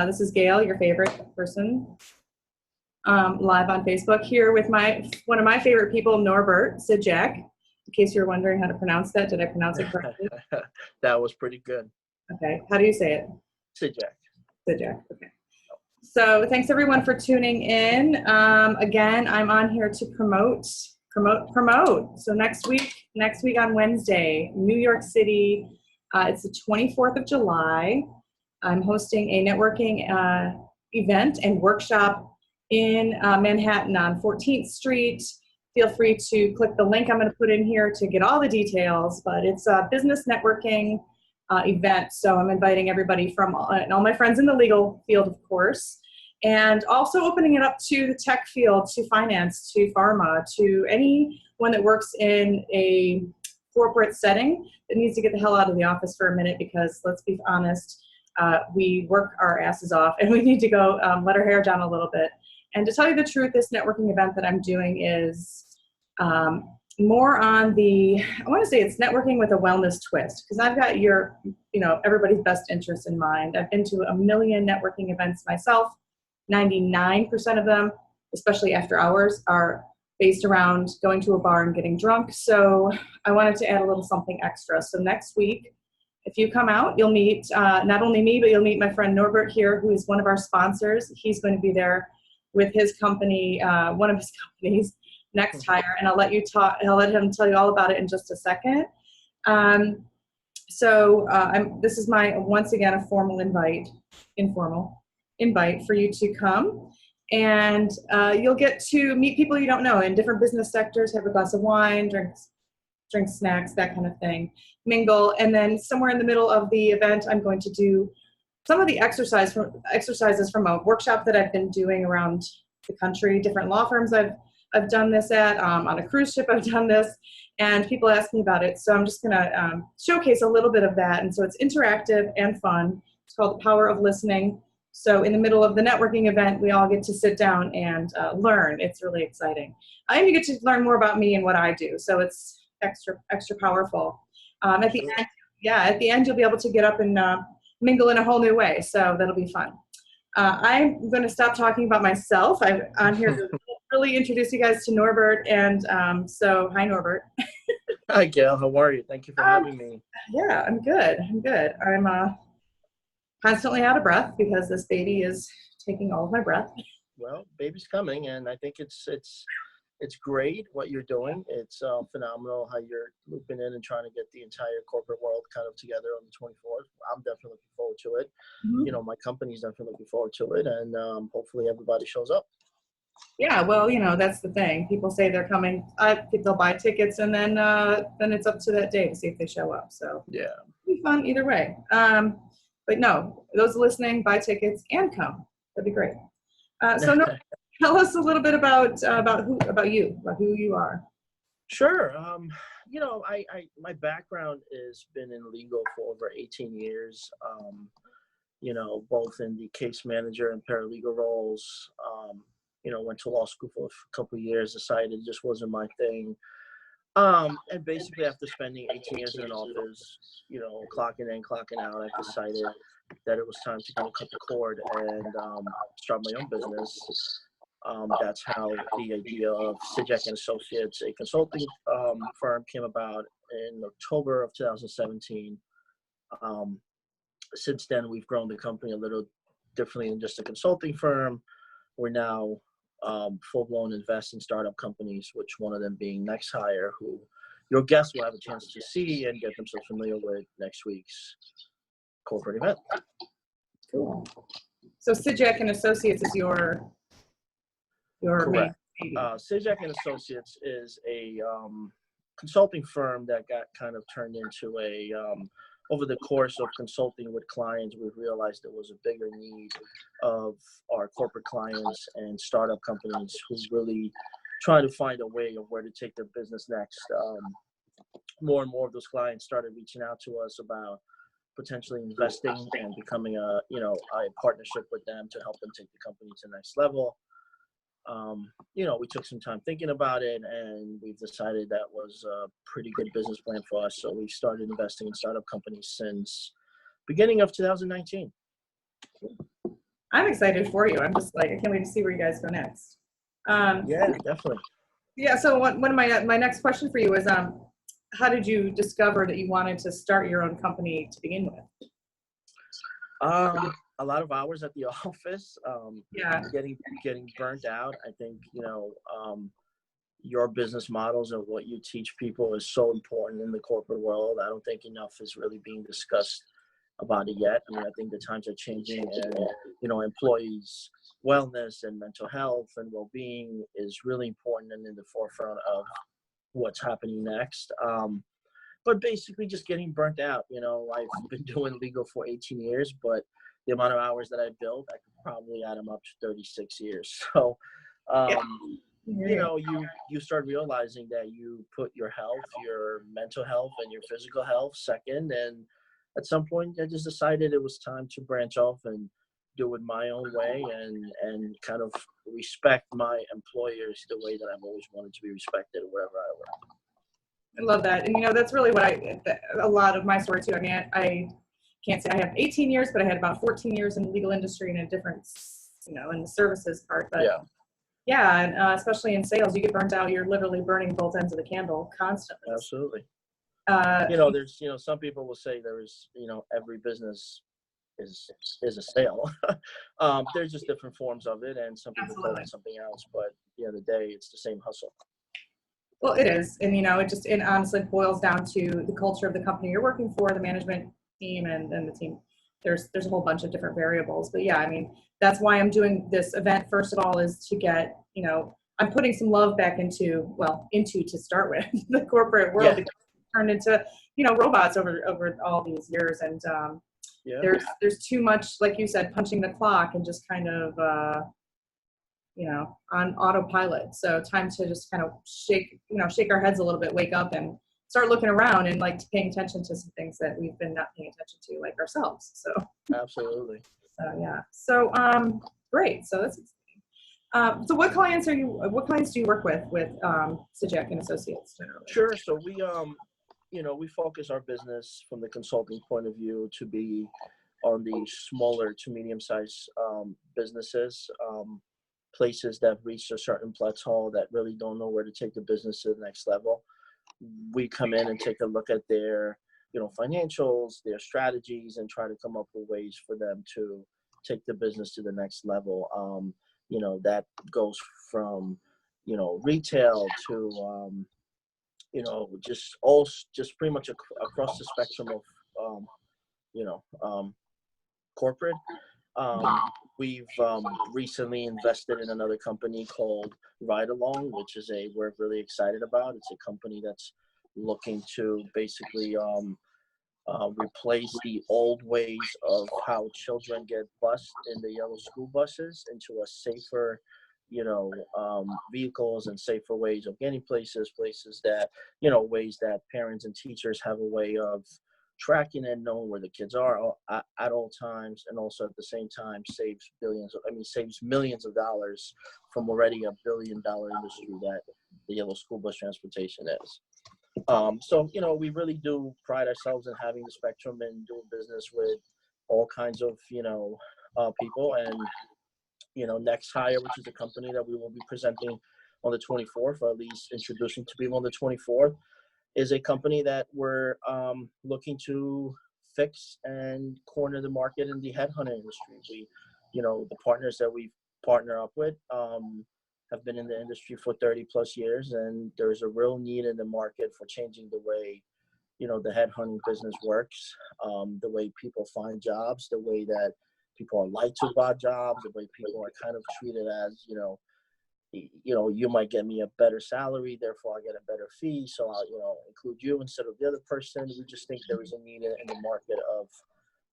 This is Gayle, your favorite person, live on Facebook here with one of my favorite people, Norbert Sygdziak. In case you're wondering how to pronounce that, did I pronounce it correctly? That was pretty good. Okay, how do you say it? Sygdziak. Sygdziak, okay. So thanks everyone for tuning in. Again, I'm on here to promote. So next week on Wednesday, New York City, it's the 24th of July. I'm hosting a networking event and workshop in Manhattan on 14th Street. Feel free to click the link I'm going to put in here to get all the details, but it's a business networking event. So I'm inviting everybody from all my friends in the legal field, of course, and also opening it up to the tech field, to finance, to pharma, to anyone that works in a corporate setting that needs to get the hell out of the office for a minute, because let's be honest, we work our asses off and we need to go let our hair down a little bit. And to tell you the truth, this networking event that I'm doing is more on the, I want to say it's networking with a wellness twist, because I've got everybody's best interest in mind. I've been to a million networking events myself. 99% of them, especially after hours, are based around going to a bar and getting drunk. So I wanted to add a little something extra. So next week, if you come out, you'll meet not only me, but you'll meet my friend Norbert here, who is one of our sponsors. He's going to be there with his company, one of his companies, Next Hire, and I'll let him tell you all about it in just a second. This is once again, a informal invite for you to come, and you'll get to meet people you don't know in different business sectors, have a glass of wine, drink snacks, that kind of thing, mingle, and then somewhere in the middle of the event, I'm going to do some of the exercises from a workshop that I've been doing around the country, different law firms I've done this at, on a cruise ship I've done this, and people ask me about it. So I'm just gonna showcase a little bit of that. And so it's interactive and fun. It's called The Power of Listening. So in the middle of the networking event, we all get to sit down and learn. It's really exciting. And you get to learn more about me and what I do. So it's extra powerful. At the end, you'll be able to get up and mingle in a whole new way. So that'll be fun. I'm going to stop talking about myself. I'm on here to really introduce you guys to Norbert. And so, hi, Norbert. Hi, Gayle. How are you? Thank you for having me. Yeah, I'm good. I'm constantly out of breath because this baby is taking all of my breath. Well, baby's coming, and I think it's great what you're doing. It's phenomenal how you're looping in and trying to get the entire corporate world kind of together on the 24th. I'm definitely looking forward to it. Mm-hmm. My company's definitely looking forward to it, and hopefully everybody shows up. Yeah, well, that's the thing. People say they're coming. They'll buy tickets, and then it's up to that day to see if they show up. So yeah, it'll be fun either way. But no, those listening, buy tickets and come. That'd be great. So no. Tell us a little bit about who you are. Sure. My background has been in legal for over 18 years. Both in the case manager and paralegal roles. Went to law school for a couple of years, decided it just wasn't my thing. And basically after spending 18 years in an office, clocking in, clocking out, I decided that it was time to kind of cut the cord and start my own business. That's how the idea of Sygdziak and Associates, a consulting firm, came about in October of 2017. Since then, we've grown the company a little differently than just a consulting firm. We're now full-blown invest in startup companies, which one of them being Next Hire, who your guests will have a chance to see and get themselves familiar with next week's corporate event. Cool. So Sygdziak and Associates is your correct. Sygdziak and Associates is a consulting firm that got kind of turned into a over the course of consulting with clients, we've realized there was a bigger need of our corporate clients and startup companies who really trying to find a way of where to take their business next. More and more of those clients started reaching out to us about potentially investing and becoming a partnership with them to help them take the company to the next level. We took some time thinking about it, and we've decided that was a pretty good business plan for us. So we've started investing in startup companies since beginning of 2019. I'm excited for you. I'm just like, I can't wait to see where you guys go next. Yeah, definitely. Yeah. So one of my next question for you is, how did you discover that you wanted to start your own company to begin with? A lot of hours at the office, Yeah. getting burnt out. I think, your business models and what you teach people is so important in the corporate world. I don't think enough is really being discussed about it yet. I mean, I think the times are changing, and employees' wellness and mental health and well-being is really important and in the forefront of what's happening next. But basically, just getting burnt out. I've been doing legal for 18 years, but the amount of hours that I built, I could probably add them up to 36 years. So, Yeah. you start realizing that you put your health, your mental health, and your physical health second. And at some point, I just decided it was time to branch off and do it my own way, and kind of respect my employers the way that I've always wanted to be respected wherever I work. I love that. And that's really what a lot of my story too. I mean, I can't say I have 18 years, but I had about 14 years in the legal industry and a different, in the services part. But yeah, and especially in sales, you get burnt out. You're literally burning both ends of the candle constantly. Absolutely. There's, some people will say there is, every business is a sale. There's just different forms of it, and some people call it something else, but at the end of the day, it's the same hustle. Well, it is. And, it honestly boils down to the culture of the company you're working for, the management team and the team. There's a whole bunch of different variables, but yeah, I mean, that's why I'm doing this event. First of all, is to get, I'm putting some love back into to start with the corporate world, because it's turned into, robots over all these years. And there's too much, like you said, punching the clock and just kind of, on autopilot. So time to just kind of shake our heads a little bit, wake up and start looking around and like paying attention to some things that we've been not paying attention to, like ourselves. So absolutely. So yeah. So great. So that's exciting. So what clients do you work with Sygdziak and Associates generally? Sure. So we focus our business from the consulting point of view to be on the smaller to medium-sized businesses, places that have reached a certain plateau that really don't know where to take the business to the next level. We come in and take a look at their, financials, their strategies, and try to come up with ways for them to take the business to the next level. That goes from, retail to, just pretty much across the spectrum of, corporate. We've recently invested in another company called Ride Along, which is we're really excited about. It's a company that's looking to basically replace the old ways of how children get bused in the yellow school buses into a safer, vehicles and safer ways of getting places that, ways that parents and teachers have a way of tracking and knowing where the kids are at all times, and also at the same time saves millions of dollars from already $1 billion industry that the yellow school bus transportation is. So we really do pride ourselves in having the spectrum and doing business with all kinds of people. And Next Hire, which is a company that we will be presenting on the 24th, or at least introducing to people on the 24th, is a company that we're looking to fix and corner the market in the headhunting industry. The partners that we partner up with have been in the industry for 30 plus years, and there's a real need in the market for changing the way, the headhunting business works, the way people find jobs, the way that people are lied to about jobs, the way people are kind of treated as, you might get me a better salary, therefore I get a better fee, so I'll, include you instead of the other person. We just think there is a need in the market of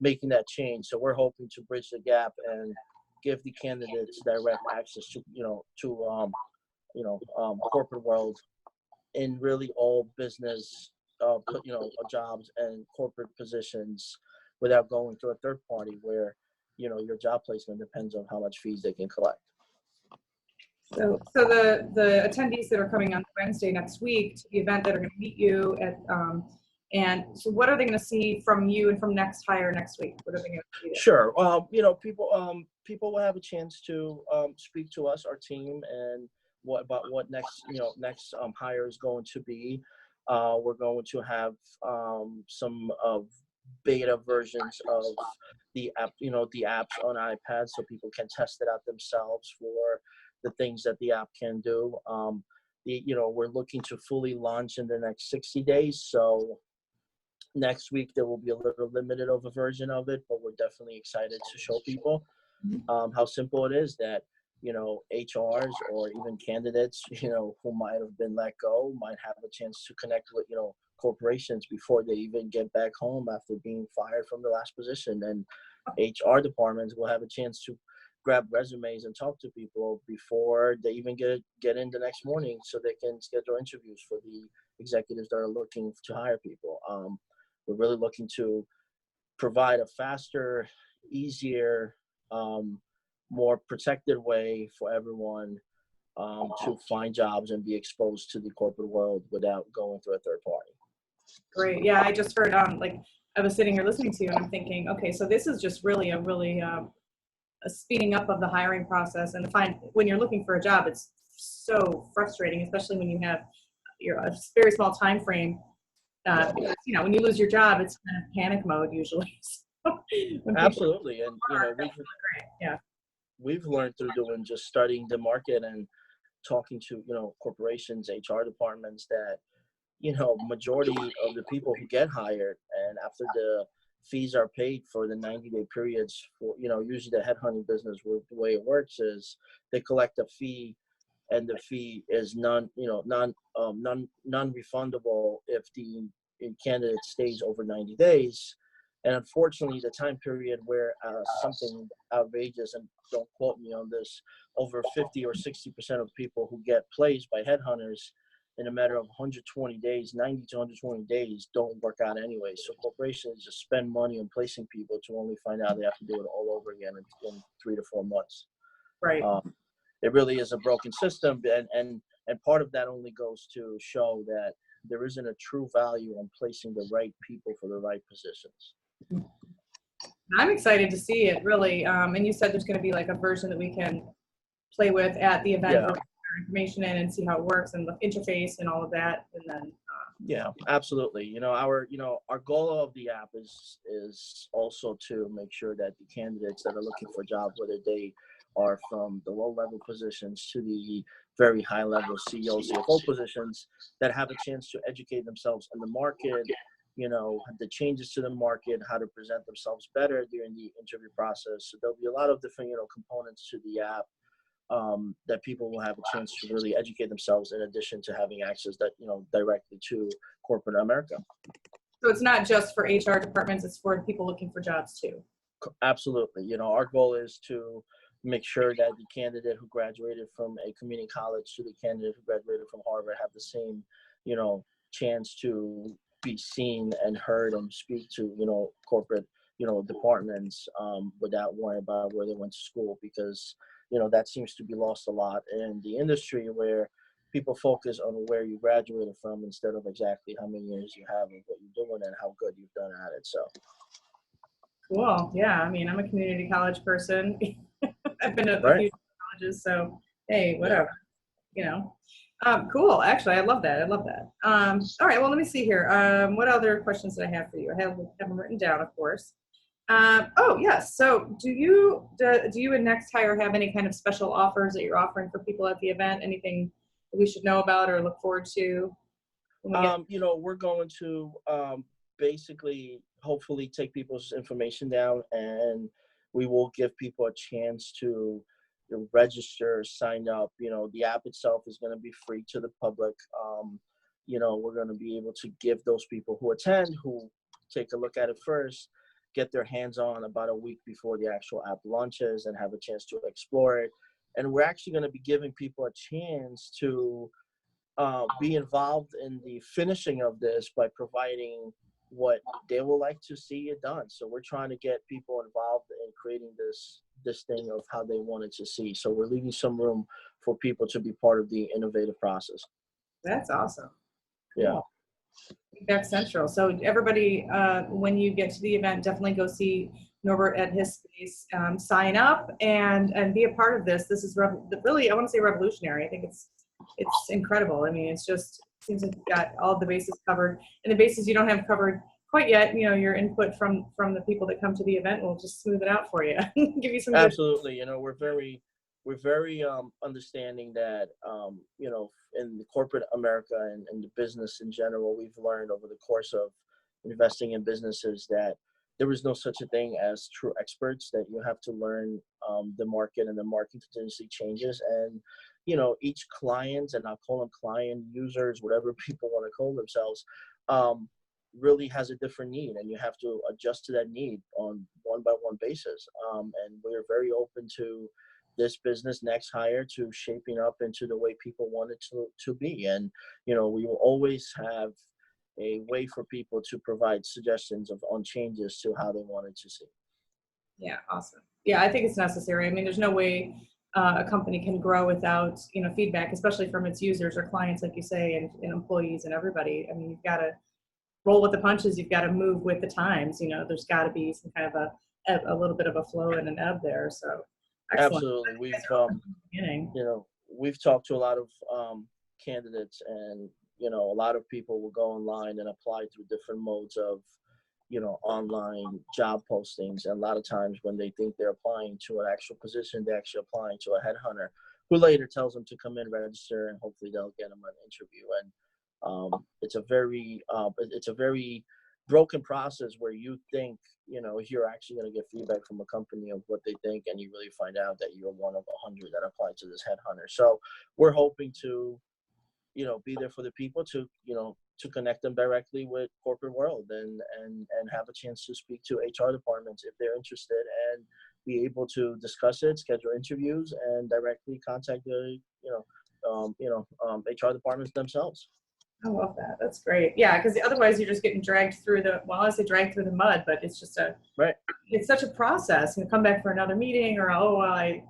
making that change. So we're hoping to bridge the gap and give the candidates direct access to, corporate world in really all business, jobs and corporate positions without going to a third party where, your job placement depends on how much fees they can collect. So the attendees that are coming on Wednesday next week to the event that are going to meet you at And so what are they going to see from you and from Next Hire next week? What are they going to see there? Sure. People will have a chance to speak to us, our team, and what next hire is going to be. We're going to have some of beta versions of the app, the apps on iPad, so people can test it out themselves for the things that the app can do. We're looking to fully launch in the next 60 days. So next week there will be a little limited of a version of it, but we're definitely excited to show people how simple it is that HRs or even candidates who might have been let go might have a chance to connect with corporations before they even get back home after being fired from the last position, and HR departments will have a chance to grab resumes and talk to people before they even get in the next morning, so they can schedule interviews for the executives that are looking to hire people. We're really looking to provide a faster, easier, more protected way for everyone to find jobs and be exposed to the corporate world without going through a third party. Great. Yeah, I just heard I was sitting here listening to you and I'm thinking, okay, so this is just really a speeding up of the hiring process. And when you're looking for a job, it's so frustrating, especially when you have a very small time frame. Because, when you lose your job, it's kind of panic mode usually. Absolutely. And we've learned through just studying the market and talking to corporations, HR departments, that majority of the people who get hired, and after the fees are paid for the 90-day periods, for usually the headhunting business, the way it works is they collect a fee, and the fee is non-refundable if the candidate stays over 90 days. And unfortunately, the time period where something outrageous, and don't quote me on this, over 50 or 60% of people who get placed by headhunters in a matter of 120 days, 90 to 120 days, don't work out anyway. So corporations just spend money on placing people to only find out they have to do it all over again in 3 to 4 months. Right. It really is a broken system, and part of that only goes to show that there isn't a true value on placing the right people for the right positions. I'm excited to see it, really. And you said there's going to be like a version that we can play with at the event, where we put our information in and see how it works and the interface and all of that. And then yeah, absolutely. Our goal of the app is also to make sure that the candidates that are looking for jobs, whether they are from the low level positions to the very high level CEO, CFO positions, that have a chance to educate themselves in the market, the changes to the market, how to present themselves better during the interview process. So there'll be a lot of different, components to the app that people will have a chance to really educate themselves, in addition to having access directly to corporate America. So it's not just for HR departments, it's for people looking for jobs too. Absolutely. Our goal is to make sure that the candidate who graduated from a community college to the candidate who graduated from Harvard have the same, chance to be seen and heard and speak to, corporate, departments without worrying about where they went to school, because, that seems to be lost a lot in the industry, where people focus on where you graduated from instead of exactly how many years you have and what you're doing and how good you've done at it. So. Cool. Yeah. I mean, I'm a community college person. I've been to a few colleges, so hey, whatever, cool. Actually, I love that. All right. Well, let me see here. What other questions did I have for you? I have them written down, of course. Oh, yes. So do you and Next Hire have any kind of special offers that you're offering for people at the event? Anything that we should know about or look forward to? We're going to basically hopefully take people's information down, and we will give people a chance to register, sign up. The app itself is going to be free to the public. We're going to be able to give those people who attend, who take a look at it first, get their hands on about a week before the actual app launches and have a chance to explore it. And we're actually going to be giving people a chance to be involved in the finishing of this by providing what they would like to see it done. So we're trying to get people involved in creating this thing of how they wanted to see. So we're leaving some room for people to be part of the innovative process. That's awesome. Yeah. Feedback Central. So everybody, when you get to the event, definitely go see Norbert at his space. Sign up and be a part of this. This is really, I want to say revolutionary. I think it's incredible. I mean, it's just seems like you've got all of the bases covered, and the bases you don't have covered quite yet. You know, your input from the people that come to the event will just smooth it out for you. Give you some Absolutely. You know, we're very understanding that you know, in the corporate America and the business in general, we've learned over the course of investing in businesses that there is no such a thing as true experts, that you have to learn the market, and the market continuously changes. And you know, each client, and I'll call them client, users, whatever people want to call themselves, really has a different need, and you have to adjust to that need on one by one basis. And we're very open to this business next hire to shaping up into the way people want it to be. And you know, we will always have a way for people to provide suggestions on changes to how they wanted to see. Yeah, awesome. Yeah, I think it's necessary. I mean, there's no way a company can grow without, you know, feedback, especially from its users or clients, like you say, and employees and everybody. I mean, you've got to roll with the punches. You've got to move with the times. You know, there's got to be some kind of a little bit of a flow and an ebb there. So excellent. Absolutely. We've you know, we've talked to a lot of candidates, and you know, a lot of people will go online and apply through different modes of, you know, online job postings. And a lot of times when they think they're applying to an actual position, they're actually applying to a headhunter who later tells them to come in, register, and hopefully they'll get them an interview. And it's a very broken process where you think, you know, you're actually going to get feedback from a company of what they think, and you really find out that you're one of 100 that applied to this headhunter. So we're hoping to, you know, be there for the people, to, you know, to connect them directly with corporate world, and have a chance to speak to HR departments if they're interested, and be able to discuss it, schedule interviews, and directly contact the, HR departments themselves. I love that. That's great. Yeah, because otherwise you're just getting dragged through the, well, I say dragged through the mud, but it's just it's such a process. You come back for another meeting, or I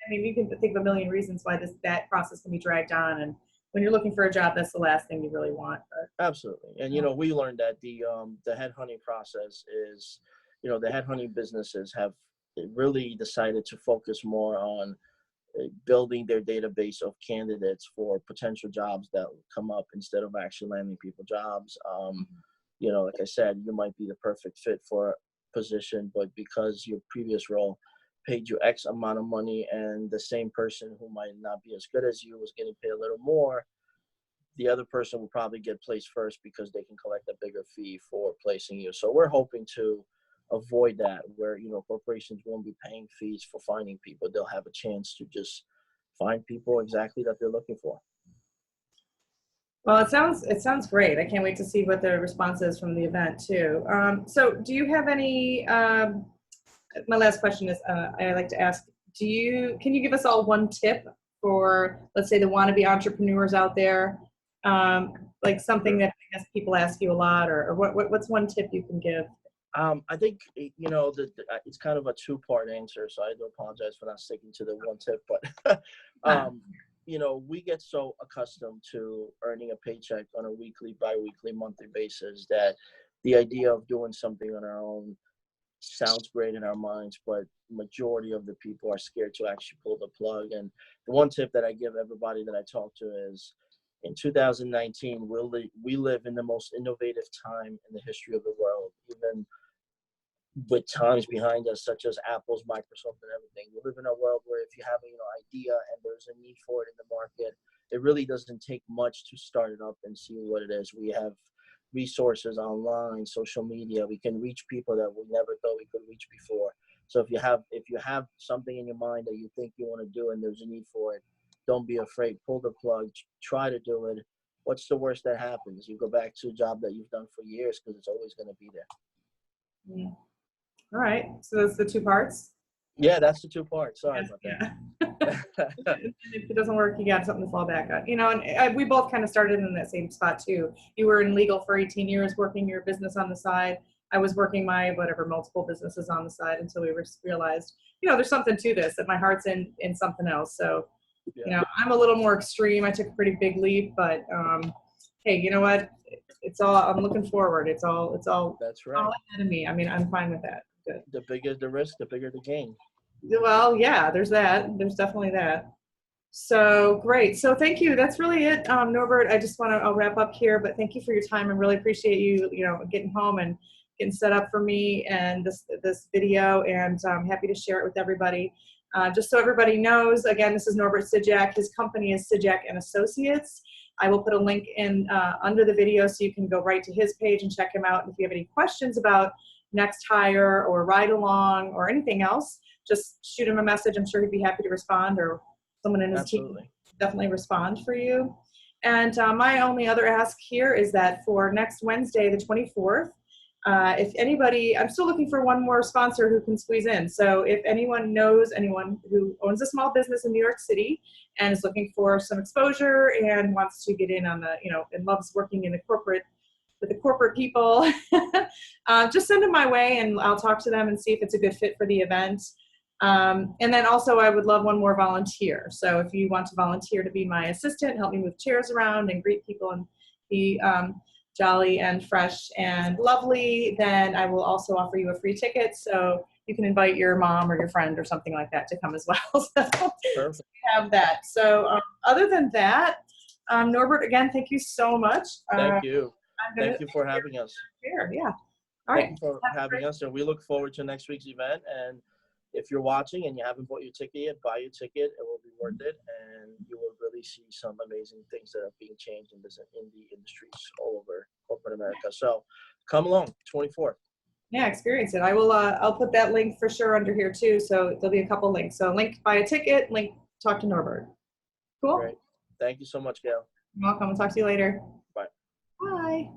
mean, you can think of a million reasons why that process can be dragged on. And when you're looking for a job, that's the last thing you really want. But. Absolutely. And, you know, we learned that the headhunting process is, you know, the headhunting businesses have really decided to focus more on building their database of candidates for potential jobs that will come up, instead of actually landing people jobs. You know, like I said, you might be the perfect fit for a position, but because your previous role paid you X amount of money, and the same person who might not be as good as you was getting paid a little more, the other person will probably get placed first because they can collect a bigger fee for placing you. So we're hoping to avoid that, where, you know, corporations won't be paying fees for finding people. They'll have a chance to just find people exactly that they're looking for. Well, it sounds great. I can't wait to see what the response is from the event too. So do you have any, my last question is, I like to ask, can you give us all one tip for, let's say, the wannabe entrepreneurs out there? Like something that I guess people ask you a lot, or what's one tip you can give? I think, you know, it's kind of a two-part answer, so I do apologize for not sticking to the one tip, but, you know, we get so accustomed to earning a paycheck on a weekly, bi-weekly, monthly basis that the idea of doing something on our own sounds great in our minds, but majority of the people are scared to actually pull the plug. And the one tip that I give everybody that I talk to is, in 2019, we live in the most innovative time in the history of the world, even with times behind us, such as Apple's, Microsoft, and everything. We live in a world where if you have an idea and there's a need for it in the market, it really doesn't take much to start it up and see what it is. We have resources online, social media. We can reach people that we never thought we could reach before. So if you have something in your mind that you think you want to do and there's a need for it, don't be afraid. Pull the plug. Try to do it. What's the worst that happens? You go back to a job that you've done for years, because it's always going to be there. Yeah. All right. So that's the two parts? Yeah, that's the two parts. Sorry about that. If it doesn't work, you got something to fall back on. You know, and we both kind of started in that same spot too. You were in legal for 18 years, working your business on the side. I was working my multiple businesses on the side until we realized, you know, there's something to this, that my heart's in something else. So, you know, I'm a little more extreme. I took a pretty big leap, but hey, you know what? It's all, I'm looking forward. It's all That's all right. ahead of me. I mean, I'm fine with that. Good. The bigger the risk, the bigger the gain. Well, yeah, there's that. There's definitely that. So great. So thank you. That's really it, Norbert. I just want to, I'll wrap up here, but thank you for your time. I really appreciate you, getting home and getting set up for me and this video, and I'm happy to share it with everybody. Just so everybody knows, again, this is Norbert Sygdziak. His company is Sygdziak and Associates. I will put a link in under the video so you can go right to his page and check him out. And if you have any questions about next hire or ride along or anything else, just shoot him a message. I'm sure he'd be happy to respond, or someone in his team definitely respond for you. And my only other ask here is that for next Wednesday, the 24th, if anybody, I'm still looking for one more sponsor who can squeeze in. So if anyone knows anyone who owns a small business in New York City and is looking for some exposure and wants to get in on the, and loves working in the corporate, with the corporate people, just send them my way and I'll talk to them and see if it's a good fit for the event. And then also I would love one more volunteer. So if you want to volunteer to be my assistant, help me move chairs around and greet people and be jolly and fresh and lovely, then I will also offer you a free ticket. So you can invite your mom or your friend or something like that to come as well. So we have that. So other than that, Norbert, again, thank you so much. Thank you. Thank you for having us. Here, yeah. All right. Thank you for having us, and we look forward to next week's event. And if you're watching and you haven't bought your ticket yet, buy your ticket. It will be worth it, and you will really see some amazing things that are being changed in the industries all over corporate America. So come along, 24th. Yeah, experience it. I will. I'll put that link for sure under here too. So there'll be a couple links. So link buy a ticket, link talk to Norbert. Cool. Great. Thank you so much, Gail. You're welcome. We'll talk to you later. Bye. Bye.